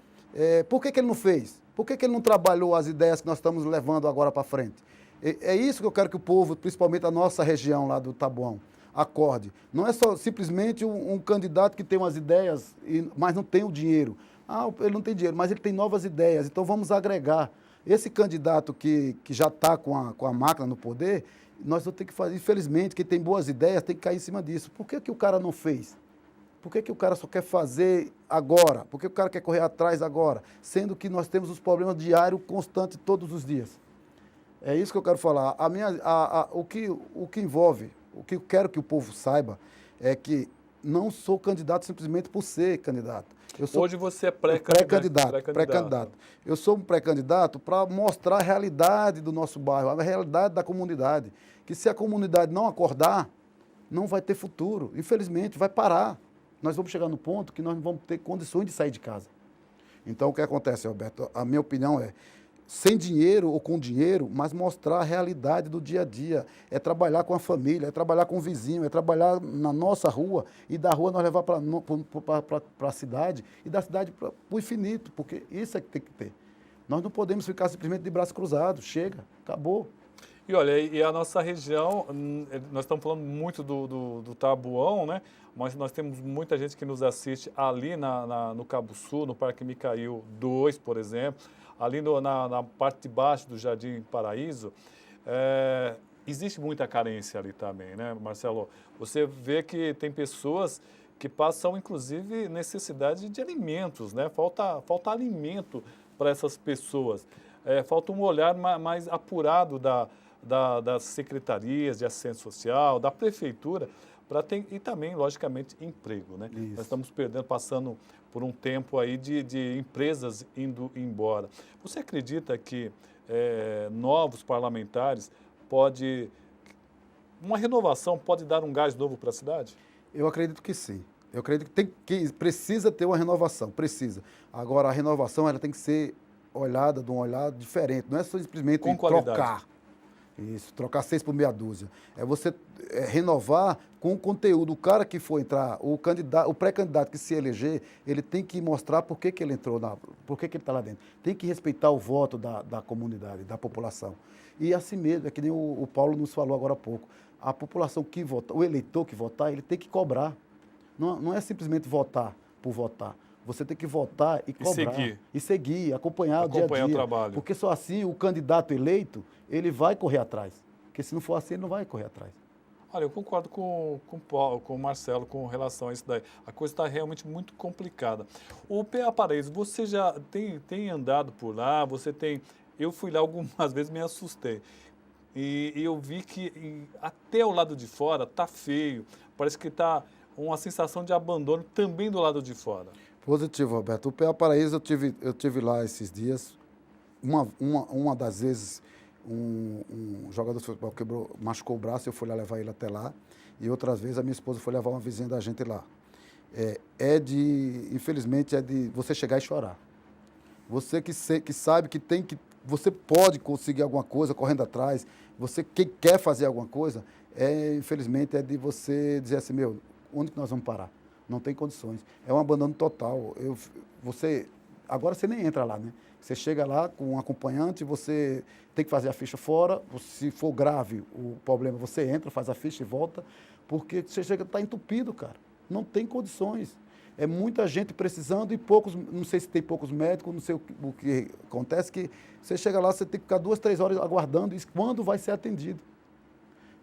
por que ele não fez? Por que ele não trabalhou as ideias que nós estamos levando agora para frente? É isso que eu quero que o povo, principalmente a nossa região lá do Taboão, acorde. Não é só simplesmente um candidato que tem umas ideias, mas não tem o dinheiro. Ele não tem dinheiro, mas ele tem novas ideias, então vamos agregar. Esse candidato que já está com a máquina no poder, nós vamos ter que fazer, infelizmente, quem tem boas ideias tem que cair em cima disso. Por que o cara não fez? Por que o cara só quer fazer agora? Por que o cara quer correr atrás agora? Sendo que nós temos os problemas diários, constantes, todos os dias. É isso que eu quero falar. O que envolve, o que eu quero que o povo saiba é que não sou candidato simplesmente por ser candidato. Hoje você é pré-candidato. Eu sou um pré-candidato para mostrar a realidade do nosso bairro, a realidade da comunidade. Que se a comunidade não acordar, não vai ter futuro. Infelizmente, vai parar. Nós vamos chegar no ponto que nós não vamos ter condições de sair de casa. Então, o que acontece, Alberto? A minha opinião é, sem dinheiro ou com dinheiro, mas mostrar a realidade do dia a dia. É trabalhar com a família, é trabalhar com o vizinho, é trabalhar na nossa rua e da rua nós levar para a cidade e da cidade para o infinito, porque isso é que tem que ter. Nós não podemos ficar simplesmente de braços cruzados. Chega, acabou. E olha, e a nossa região, nós estamos falando muito do Taboão, né? Mas nós temos muita gente que nos assiste ali no Cabo Sul, no Parque Micail 2, por exemplo, ali na parte de baixo do Jardim Paraíso. Existe muita carência ali também, né, Marcelo? Você vê que tem pessoas que passam, inclusive, necessidade de alimentos, né? Falta alimento para essas pessoas. Falta um olhar mais apurado das secretarias de assistência social, da prefeitura, para ter, e também, logicamente, emprego, né? Isso. Nós estamos passando por um tempo aí de empresas indo embora. Você acredita que novos parlamentares uma renovação pode dar um gás novo para a cidade? Eu acredito que sim. Eu acredito que precisa ter uma renovação, precisa. Agora, a renovação ela tem que ser olhada de um olhar diferente, não é só simplesmente trocar. Isso, trocar 6 por meia dúzia. É você renovar com o conteúdo. O cara que for entrar, o pré-candidato que se eleger, ele tem que mostrar por que ele entrou, por que ele está lá dentro. Tem que respeitar o voto da comunidade, da população. E assim mesmo, é que nem o Paulo nos falou agora há pouco. a população que vota, o eleitor que votar, ele tem que cobrar. Não é simplesmente votar por votar. Você tem que votar e cobrar. E seguir, acompanhar o dia a dia. O trabalho. Porque só assim o candidato eleito, ele vai correr atrás. Porque se não for assim, ele não vai correr atrás. Olha, eu concordo com o Marcelo com relação a isso daí. A coisa está realmente muito complicada. O PA Paraíso, você já tem andado por lá? Eu fui lá algumas vezes, me assustei. E eu vi que até o lado de fora está feio. Parece que está uma sensação de abandono também do lado de fora. Positivo, Roberto. O PA Paraíso, eu tive lá esses dias. Uma das vezes, um jogador de futebol machucou o braço, eu fui lá levar ele até lá. E outras vezes a minha esposa foi levar uma vizinha da gente lá. Infelizmente, é de você chegar e chorar. Você que sabe que você pode conseguir alguma coisa correndo atrás, você que quer fazer alguma coisa, infelizmente é de você dizer assim, onde que nós vamos parar? Não tem condições. É um abandono total. Agora você nem entra lá, né? Você chega lá com um acompanhante, você tem que fazer a ficha fora, se for grave o problema, você entra, faz a ficha e volta, porque você chega, está entupido, cara. Não tem condições. É muita gente precisando e poucos, não sei se tem poucos médicos, não sei o que acontece, que você chega lá, você tem que ficar 2, 3 horas aguardando quando vai ser atendido.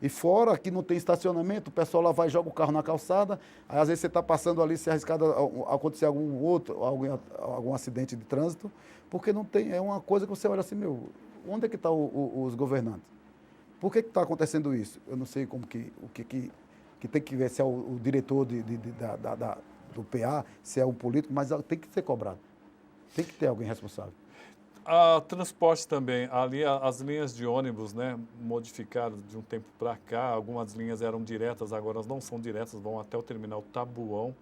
E fora que não tem estacionamento, o pessoal lá vai e joga o carro na calçada, aí às vezes você está passando ali, se arriscado a acontecer algum acidente de trânsito, porque não tem, é uma coisa que você olha assim, onde é que estão os governantes? Por que está acontecendo isso? Eu não sei o que tem que ver, se é o diretor do PA, se é um político, mas tem que ser cobrado. Tem que ter alguém responsável. A transporte também, ali as linhas de ônibus, né, modificadas de um tempo para cá, algumas linhas eram diretas, agora elas não são diretas, vão até o terminal Tabuão.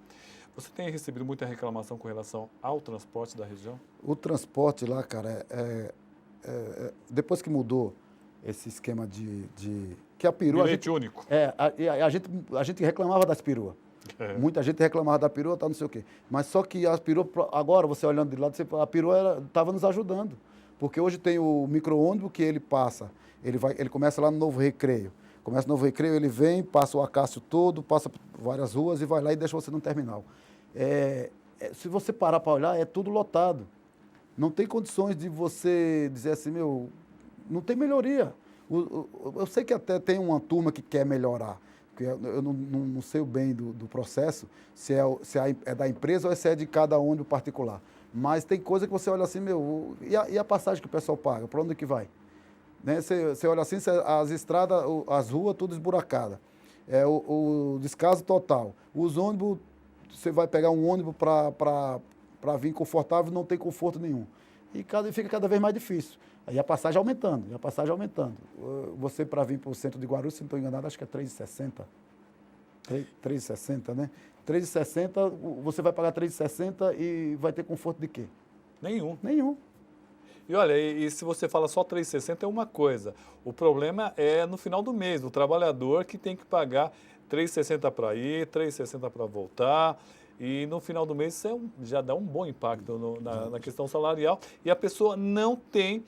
Você tem recebido muita reclamação com relação ao transporte da região? O transporte lá, cara, depois que mudou esse esquema que a perua... Bilhete único. A gente reclamava das peruas. Muita gente reclamava da perua, não sei o quê. Mas só que as peruas, agora você olhando de lado, a perua estava nos ajudando. Porque hoje tem o micro-ônibus que ele passa, ele começa lá no Novo Recreio. Começa no Novo Recreio, ele vem, passa o Acácio todo, passa por várias ruas e vai lá e deixa você no terminal. Se você parar para olhar, é tudo lotado. Não tem condições de você dizer assim, não tem melhoria. Eu sei que até tem uma turma que quer melhorar. Eu não sei o bem do processo, se é da empresa ou se é de cada ônibus particular. Mas tem coisa que você olha assim, e a passagem que o pessoal paga? Para onde que vai? Né? Você olha assim, as estradas, as ruas, tudo esburacada. O descaso total. Os ônibus, você vai pegar um ônibus para vir confortável, não tem conforto nenhum. E fica cada vez mais difícil. Aí a passagem aumentando. Você, para vir para o centro de Guarulhos, se não estou enganado, acho que é R$3,60. R$3,60, né? R$3,60, você vai pagar R$3,60 e vai ter conforto de quê? Nenhum. E olha, e se você fala só R$3,60 é uma coisa. O problema é no final do mês, o trabalhador que tem que pagar R$3,60 para ir, R$3,60 para voltar. E no final do mês isso já dá um bom impacto na questão salarial e a pessoa não tem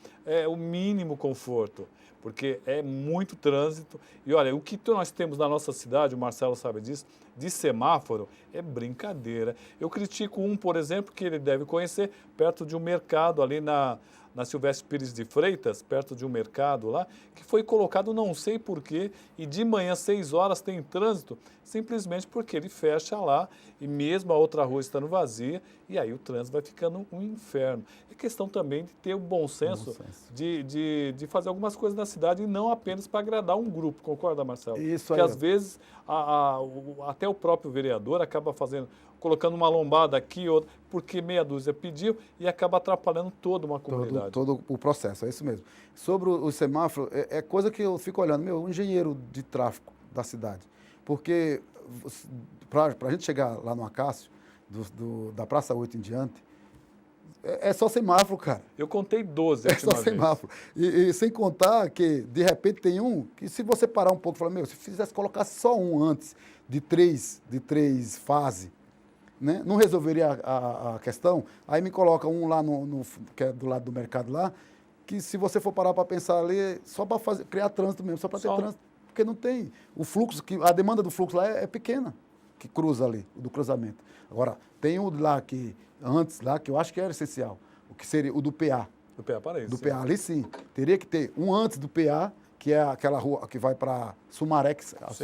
o mínimo conforto, porque é muito trânsito. E olha, o que nós temos na nossa cidade, o Marcelo sabe disso, de semáforo, é brincadeira. Eu critico por exemplo, que ele deve conhecer, perto de um mercado ali na Silvestre Pires de Freitas, perto de um mercado lá, que foi colocado não sei porquê, e de manhã, 6 horas, tem trânsito, simplesmente porque ele fecha lá, e mesmo a outra rua estando vazia, e aí o trânsito vai ficando um inferno. É questão também de ter o bom senso, de fazer algumas coisas na cidade, e não apenas para agradar um grupo, concorda, Marcelo? Isso aí. Porque às vezes, até o próprio vereador acaba colocando uma lombada aqui, outra, porque meia dúzia pediu e acaba atrapalhando toda uma comunidade. Todo o processo, é isso mesmo. Sobre o semáforo, é coisa que eu fico olhando, o engenheiro de tráfego da cidade. Porque para a gente chegar lá no Acácio, da Praça 8 em diante, é só semáforo, cara. Eu contei 12 aqui. É só semáforo. E sem contar que, de repente, tem um que se você parar um pouco e falar, se colocasse só um antes de três fases, né? Não resolveria a questão, aí me coloca um lá que é do lado do mercado lá, que se você for parar para pensar ali, só para criar trânsito mesmo, só para ter trânsito. porque não tem o fluxo, a demanda do fluxo lá é pequena, que cruza ali, do cruzamento. Agora, tem o lá que, antes lá, que eu acho que era essencial, o que seria o do PA. Do PA para isso. Do PA ali sim. Teria que ter um antes do PA, que é aquela rua que vai para Sumaré,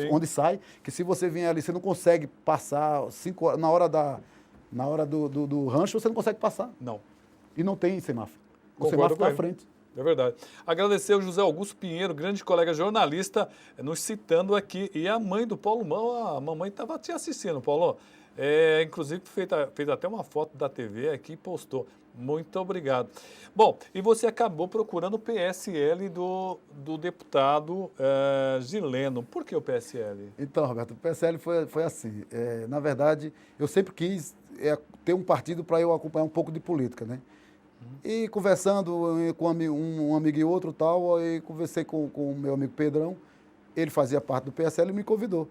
onde sai, que se você vier ali, você não consegue passar 5 horas, na hora do rancho, você não consegue passar. Não. E não tem semáforo. O Concordo semáforo está à frente. É verdade. Agradecer ao José Augusto Pinheiro, grande colega jornalista, nos citando aqui. E a mãe do Paulo Mão, a mamãe estava te assistindo, Paulo. Inclusive, fez até uma foto da TV aqui e postou. Muito obrigado. Bom, e você acabou procurando o PSL do deputado Gileno. Por que o PSL? Então, Roberto, o PSL foi assim. Na verdade, eu sempre quis ter um partido para eu acompanhar um pouco de política, né? E conversando com um amigo e outro tal, aí conversei com o meu amigo Pedrão, ele fazia parte do PSL e me convidou.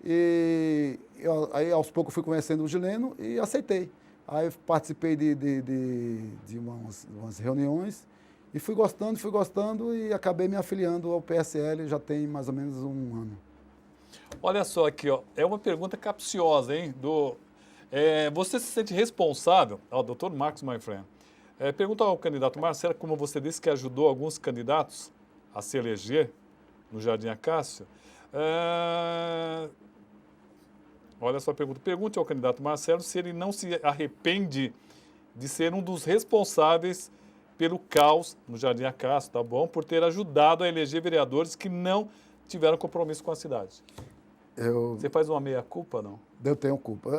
E aí aos poucos fui conhecendo o Gileno e aceitei. Aí participei de umas reuniões e fui gostando e acabei me afiliando ao PSL já tem mais ou menos um ano. Olha só aqui, ó, é uma pergunta capciosa, hein? Você se sente responsável, Dr. Marcos, my friend, pergunta ao candidato Marcelo, como você disse que ajudou alguns candidatos a se eleger no Jardim Acácio. Olha só a pergunta. Pergunte ao candidato Marcelo se ele não se arrepende de ser um dos responsáveis pelo caos no Jardim Acácio, tá bom? Por ter ajudado a eleger vereadores que não tiveram compromisso com a cidade. Você faz uma meia-culpa, não? Eu tenho culpa.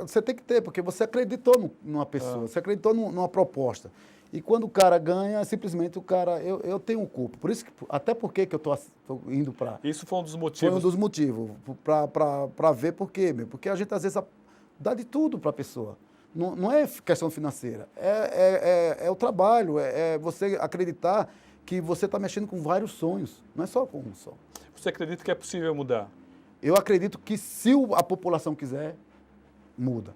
Você tem que ter, porque você acreditou numa pessoa, você acreditou numa proposta. E quando o cara ganha, simplesmente o cara... Eu tenho culpa. Por isso que, até porque que eu estou indo para... Isso foi um dos motivos? Foi um dos motivos. Para ver por quê, meu. Porque a gente, às vezes, dá de tudo para a pessoa. Não é questão financeira. É o trabalho. É você acreditar que você está mexendo com vários sonhos. Não é só com um só. Você acredita que é possível mudar? Eu acredito que se a população quiser, muda.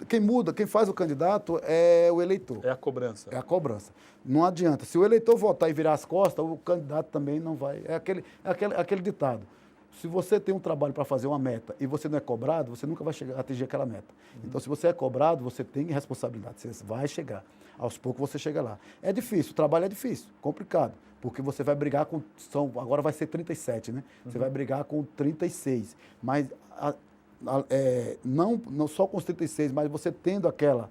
Quem muda, quem faz o candidato é o eleitor. É a cobrança. É a cobrança. Não adianta. Se o eleitor votar e virar as costas, o candidato também não vai. É aquele ditado. Se você tem um trabalho para fazer uma meta e você não é cobrado, você nunca vai atingir aquela meta. Então, se você é cobrado, você tem responsabilidade. Você vai chegar. Aos poucos você chega lá. É difícil, o trabalho é difícil, complicado. Porque você vai brigar com... agora vai ser 37, né? Você vai brigar com 36. Mas não só com os 36, mas você tendo aquela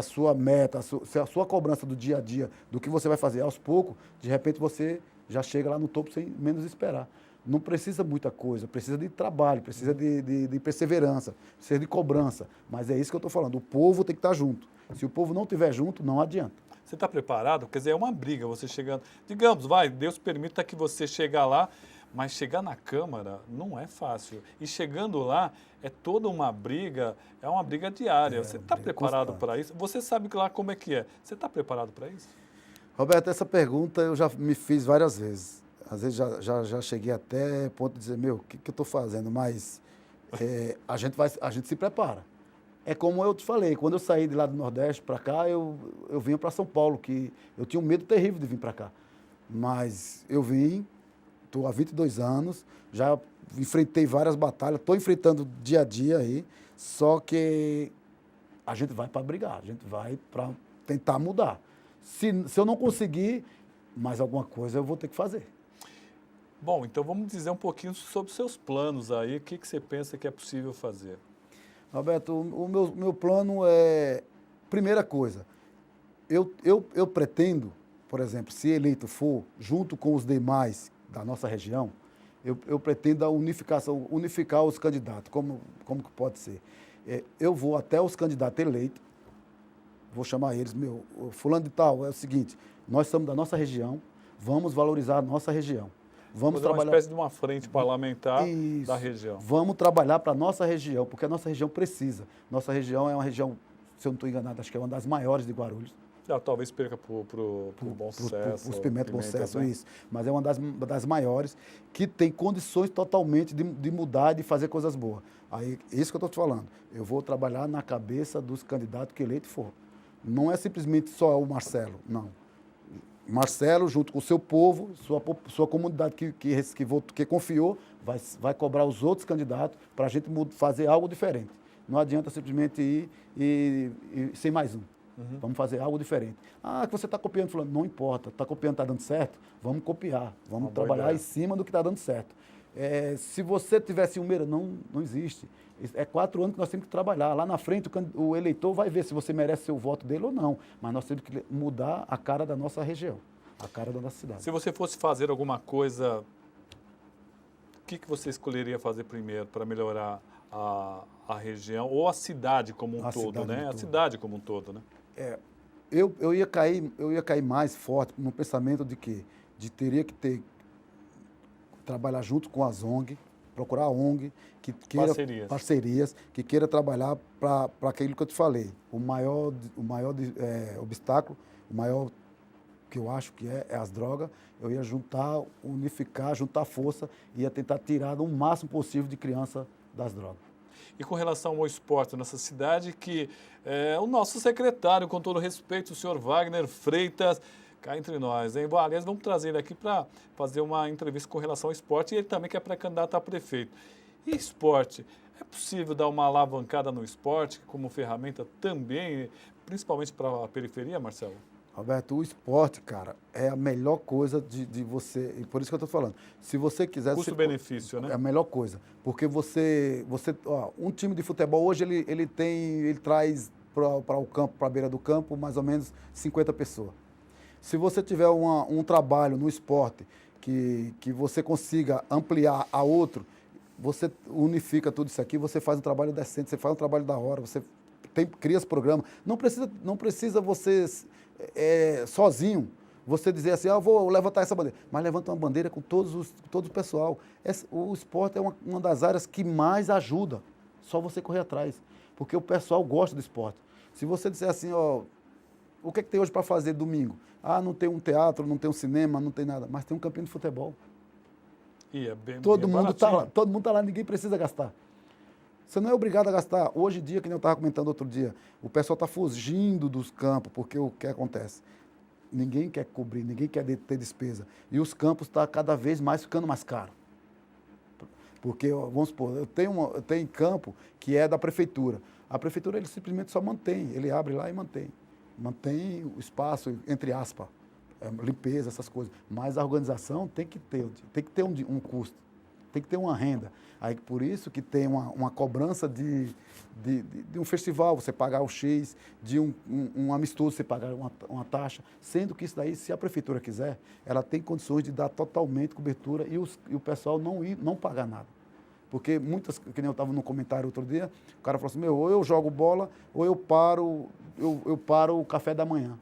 sua meta, a sua cobrança do dia a dia, do que você vai fazer aos poucos, de repente você já chega lá no topo sem menos esperar. Não precisa muita coisa, precisa de trabalho, precisa de perseverança, precisa de cobrança. Mas é isso que eu estou falando, o povo tem que estar junto. Se o povo não estiver junto, não adianta. Você está preparado? Quer dizer, é uma briga você chegando... Digamos, Deus permita que você chegue lá, mas chegar na Câmara não é fácil. E chegando lá, é toda uma briga, é uma briga diária. Você está preparado para isso? Você sabe lá como é que é. Você está preparado para isso? Roberto, essa pergunta eu já me fiz várias vezes. Às vezes já cheguei até ponto de dizer, o que eu estou fazendo? Mas a gente se prepara. É como eu te falei, quando eu saí de lá do Nordeste para cá, eu vinha para São Paulo, que eu tinha um medo terrível de vir para cá. Mas eu vim, estou há 22 anos, já enfrentei várias batalhas, estou enfrentando dia a dia aí, só que a gente vai para brigar, a gente vai para tentar mudar. Se eu não conseguir, mais alguma coisa eu vou ter que fazer. Bom, então vamos dizer um pouquinho sobre os seus planos aí, o que você pensa que é possível fazer? Roberto, o meu plano é, primeira coisa, eu pretendo, por exemplo, se eleito for, junto com os demais da nossa região, eu pretendo unificar os candidatos, como que pode ser? Eu vou até os candidatos eleitos, vou chamar eles, fulano de tal, é o seguinte, nós somos da nossa região, vamos valorizar a nossa região. Vamos trabalhar... uma espécie de uma frente parlamentar da região. Vamos trabalhar para a nossa região, porque a nossa região precisa. Nossa região é uma região, se eu não estou enganado, acho que é uma das maiores de Guarulhos. Talvez perca para o Bom Sucesso. Os Pimenta Bom Sucesso, isso. Mas é uma das maiores, que tem condições totalmente de mudar, de fazer coisas boas. Aí, isso que eu estou te falando. Eu vou trabalhar na cabeça dos candidatos que eleito for. Não é simplesmente só o Marcelo, não. Marcelo, junto com o seu povo, sua comunidade que confiou, vai cobrar os outros candidatos para a gente fazer algo diferente. Não adianta simplesmente ir e sem mais um. Vamos fazer algo diferente. Ah, que você está copiando, falando, não importa, está copiando, está dando certo, vamos copiar, vamos trabalhar em cima do que está dando certo. Se você tivesse um meira, não existe. É 4 anos que nós temos que trabalhar. Lá na frente o eleitor vai ver se você merece o voto dele ou não. Mas nós temos que mudar a cara da nossa região, a cara da nossa cidade. Se você fosse fazer alguma coisa, o que você escolheria fazer primeiro para melhorar a região ou a cidade como um todo, né? A cidade como um todo, né? Eu ia cair mais forte no pensamento de que teria que trabalhar junto com as ONG, procurar a ONG que queira parcerias, que queira trabalhar para aquilo que eu te falei. O maior obstáculo, o maior que eu acho que é as drogas. Eu ia unificar, juntar força e ia tentar tirar o máximo possível de criança das drogas. E com relação ao esporte nessa cidade, que o nosso secretário, com todo respeito, o senhor Wagner Freitas, cá entre nós, hein? Bom, aliás, vamos trazer ele aqui para fazer uma entrevista com relação ao esporte, e ele também que é pré-candidato a prefeito. E esporte? É possível dar uma alavancada no esporte como ferramenta também, principalmente para a periferia, Marcelo? Roberto, o esporte, cara, é a melhor coisa de você, e por isso que eu estou falando. Se você quiser... Custo-benefício, né? É a melhor coisa, porque um time de futebol hoje, ele traz para o campo, para a beira do campo, mais ou menos 50 pessoas. Se você tiver um trabalho no esporte que você consiga ampliar a outro, você unifica tudo isso aqui, você faz um trabalho decente, você faz um trabalho da hora, você cria esse programa. Não precisa você, sozinho, você dizer assim, eu vou levantar essa bandeira. Mas levanta uma bandeira com todo o pessoal. O esporte é uma das áreas que mais ajuda. Só você correr atrás. Porque o pessoal gosta do esporte. Se você disser assim, o que tem hoje para fazer domingo? Ah, não tem um teatro, não tem um cinema, não tem nada. Mas tem um campinho de futebol. E é bem todo mundo baratinho. tá lá, todo mundo está lá, ninguém precisa gastar. Você não é obrigado a gastar. Hoje em dia, que nem eu estava comentando outro dia, o pessoal está fugindo dos campos, porque o que acontece? Ninguém quer cobrir, ninguém quer ter despesa. E os campos estão cada vez mais ficando mais caros. Porque, vamos supor, eu tenho campo que é da prefeitura. A prefeitura, ele simplesmente só mantém, ele abre lá e mantém. Mantém o espaço, entre aspas, limpeza, essas coisas. Mas a organização tem que ter um custo, tem que ter uma renda. Aí, por isso que tem uma cobrança de um festival, você pagar o X, de um amistoso, você pagar uma taxa, sendo que isso daí, se a prefeitura quiser, ela tem condições de dar totalmente cobertura e o pessoal não pagar nada. Porque muitas, que nem eu estava no comentário outro dia, o cara falou assim, ou eu jogo bola, ou eu paro o café da manhã.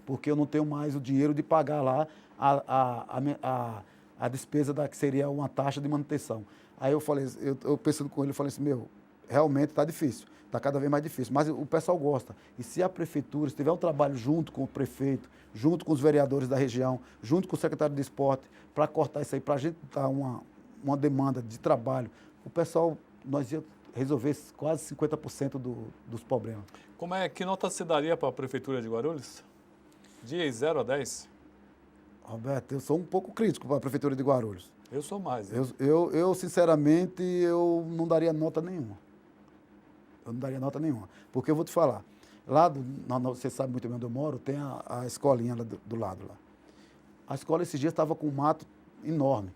Porque eu não tenho mais o dinheiro de pagar lá a despesa que seria uma taxa de manutenção. Aí eu falei, eu pensando com ele, eu falei assim, realmente está difícil, está cada vez mais difícil, mas o pessoal gosta. E se a prefeitura, se tiver um trabalho junto com o prefeito, junto com os vereadores da região, junto com o secretário de esporte, para cortar isso aí, para a gente dar uma demanda de trabalho, o pessoal, nós ia resolver quase 50% dos problemas. Que nota se daria para a Prefeitura de Guarulhos? De 0 a 10? Roberto, eu sou um pouco crítico para a Prefeitura de Guarulhos. Eu sou mais. Eu sinceramente, eu não daria nota nenhuma. Eu não daria nota nenhuma. Porque eu vou te falar, lá, você sabe muito bem onde eu moro, tem a escolinha lá do lado lá. A escola esses dias estava com um mato enorme.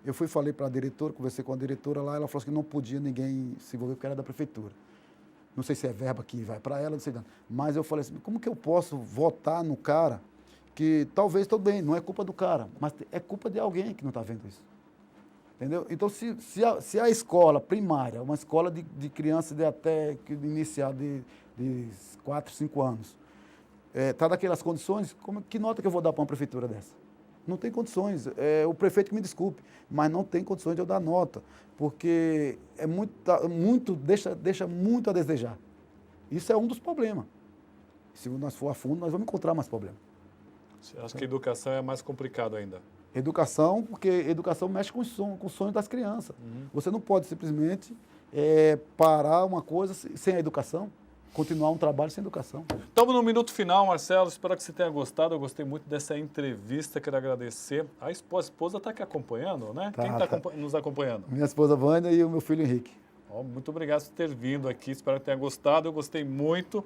Eu falei para a diretora, conversei com a diretora lá, ela falou que não podia ninguém se envolver porque era da prefeitura. Não sei se é verba que vai para ela, não sei. Mas eu falei assim, como que eu posso votar no cara que talvez, tudo bem, não é culpa do cara, mas é culpa de alguém que não está vendo isso. Entendeu? Então, se a escola primária, uma escola de crianças de até inicial de 4, 5 anos, está daquelas condições, que nota que eu vou dar para uma prefeitura dessa? Não tem condições. O prefeito que me desculpe, mas não tem condições de eu dar nota, porque deixa muito a desejar. Isso é um dos problemas. Se nós for a fundo, nós vamos encontrar mais problemas. Acho que a educação é mais complicado ainda. Educação, porque educação mexe com o sonho das crianças. Você não pode simplesmente parar uma coisa sem a educação. continuar um trabalho sem educação. Estamos no minuto final, Marcelo. Espero que você tenha gostado. Eu gostei muito dessa entrevista. Quero agradecer. A esposa está aqui acompanhando, né? Tá, Quem está nos acompanhando? Minha esposa Vânia e o meu filho Henrique. Muito obrigado por ter vindo aqui. Espero que tenha gostado. Eu gostei muito.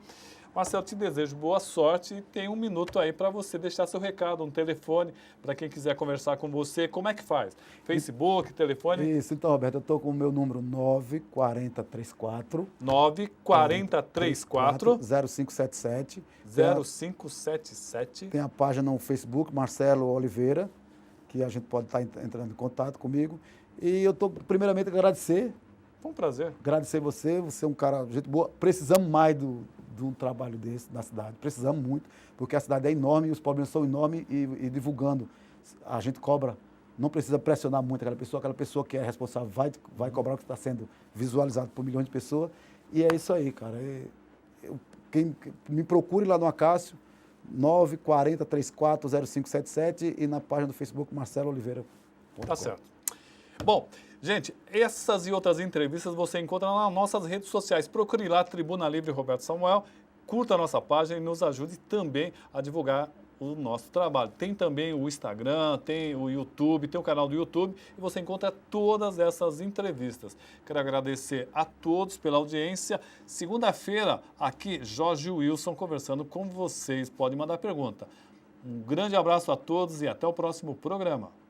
Marcelo, te desejo boa sorte e tem um minuto aí para você deixar seu recado, um telefone, para quem quiser conversar com você. Como é que faz? Facebook, telefone? Isso, então, Roberto, eu estou com o meu número 94034 94034 0577. 0577. Tem a página no Facebook, Marcelo Oliveira, que a gente pode estar entrando em contato comigo. E eu estou, primeiramente, agradecer. Foi um prazer. Agradecer você é um cara, gente boa. Precisamos mais de um trabalho desse na cidade. Precisamos muito, porque a cidade é enorme e os problemas são enormes e divulgando. A gente cobra, não precisa pressionar muito aquela pessoa que é responsável vai cobrar o que está sendo visualizado por milhões de pessoas. E é isso aí, cara. Quem me procure lá no Acácio, 940340577 e na página do Facebook Marcelo Oliveira. Tá certo. Bom, gente, essas e outras entrevistas você encontra nas nossas redes sociais. Procure lá Tribuna Livre Roberto Samuel, curta a nossa página e nos ajude também a divulgar o nosso trabalho. Tem também o Instagram, tem o YouTube, tem o canal do YouTube e você encontra todas essas entrevistas. Quero agradecer a todos pela audiência. Segunda-feira, aqui, Jorge Wilson conversando com vocês. Pode mandar pergunta. Um grande abraço a todos e até o próximo programa.